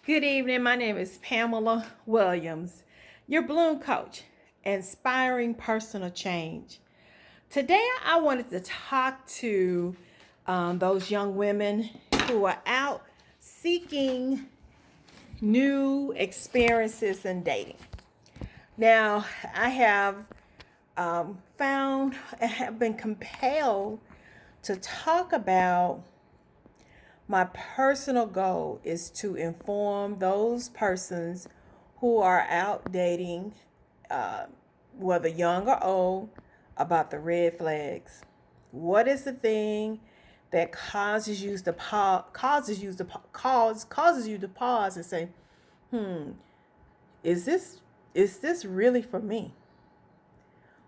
Good evening. My name is Pamela Williams, your Bloom Coach, inspiring personal change. Today, I wanted to talk to those young women who are out seeking new experiences in dating. Now, I have found and have been compelled to talk about my personal goal is to inform those persons who are out dating, uh, whether young or old, about the red flags. What is the thing that causes you to pause and say, "Hmm, is this really for me?"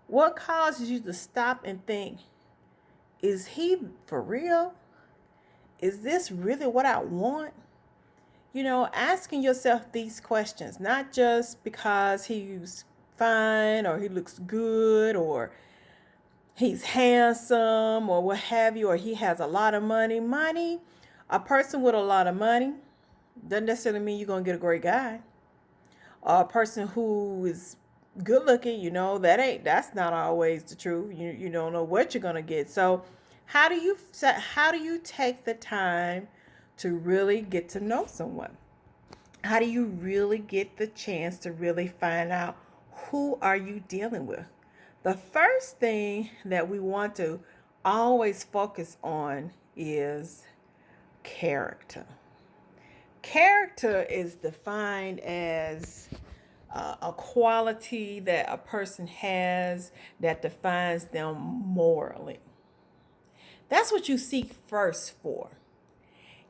What causes you to stop and think, "Is he for real? Is this really what I want?" Asking yourself these questions, not just because he's fine or he looks good or he's handsome or what have you, or he has a lot of money. A person with a lot of money doesn't necessarily mean you're going to get a great guy. Or a person who is good looking, that's not always the truth. You don't know what you're going to get. So, how do you take the time to really get to know someone? How do you really get the chance to really find out who are you dealing with? The first thing that we want to always focus on is character. Character is defined as a quality that a person has that defines them morally. That's what you seek first for,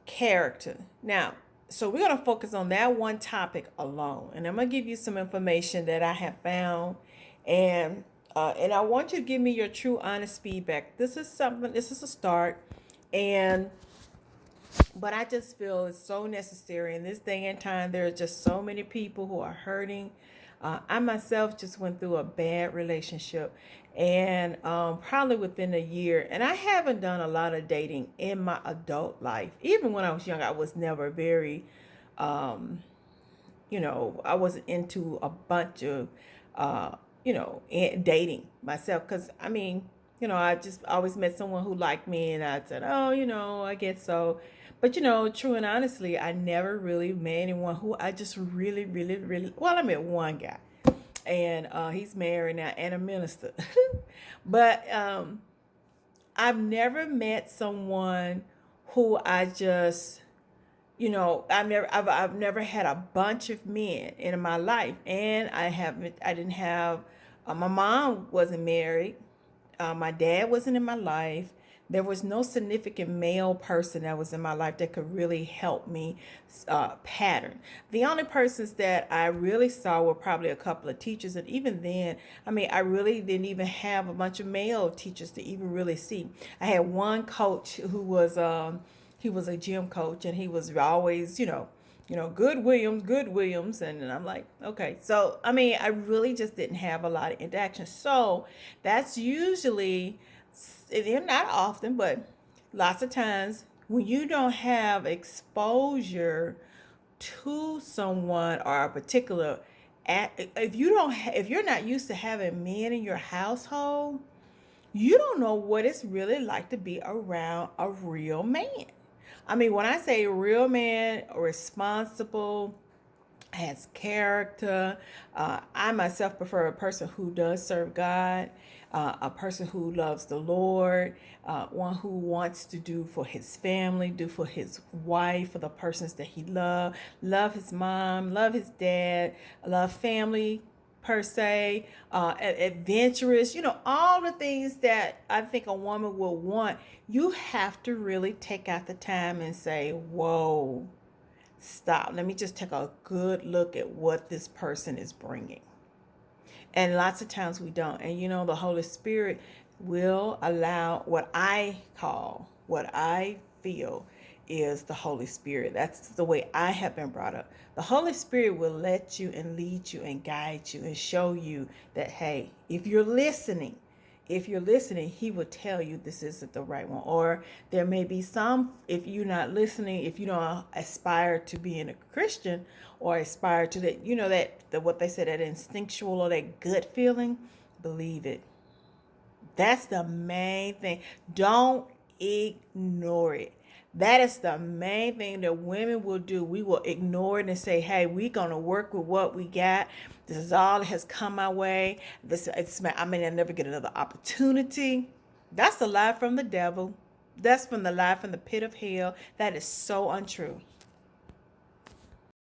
character. Now, so we're going to focus on that one topic alone, and I'm going to give you some information that I have found, and I want you to give me your true, honest feedback. This is something. This is a start, and but I just feel it's so necessary in this day and time. There are just so many people who are hurting. I myself just went through a bad relationship, and probably within a year. And I haven't done a lot of dating in my adult life. Even when I was young, I was never very, um, I wasn't into a bunch of, dating myself. Because, I just always met someone who liked me, and I said, oh, I guess so. But, true and honestly, I never really met anyone who I just really, really, really, well, I met one guy, and he's married now and a minister. But I've never met someone who I just, I've never had a bunch of men in my life, and I didn't have, my mom wasn't married, my dad wasn't in my life. There was no significant male person that was in my life that could really help me pattern. The only persons that I really saw were probably a couple of teachers, and even then, I really didn't even have a bunch of male teachers to even really see. I had one coach who was he was a gym coach, and he was always, good Williams, and I'm like, okay. So I really just didn't have a lot of interaction. So that's usually, not often, but lots of times when you don't have exposure to someone or a particular, if you're not used to having men in your household, you don't know what it's really like to be around a real man. When I say real man, responsible, has character. I myself prefer a person who does serve God, a person who loves the Lord, one who wants to do for his family, do for his wife, for the persons that he love his mom, love his dad, love family per se, adventurous, all the things that I think a woman will want. You have to really take out the time and say, whoa, stop. Let me just take a good look at what this person is bringing. And lots of times we don't. And the Holy Spirit will allow what I feel is the Holy Spirit. That's the way I have been brought up. The Holy Spirit will let you and lead you and guide you and show you that, hey, if you're listening, If you're listening, he will tell you this isn't the right one. Or there may be some, if you're not listening, if you don't aspire to being a Christian or aspire to that, what they said, that instinctual or that gut feeling, believe it. That's the main thing. Don't ignore it. That is the main thing that women will do. We will ignore it and say, "Hey, we're gonna work with what we got. This is all that has come my way. I may never get another opportunity." That's a lie from the devil. That's from the lie from the pit of hell. That is so untrue.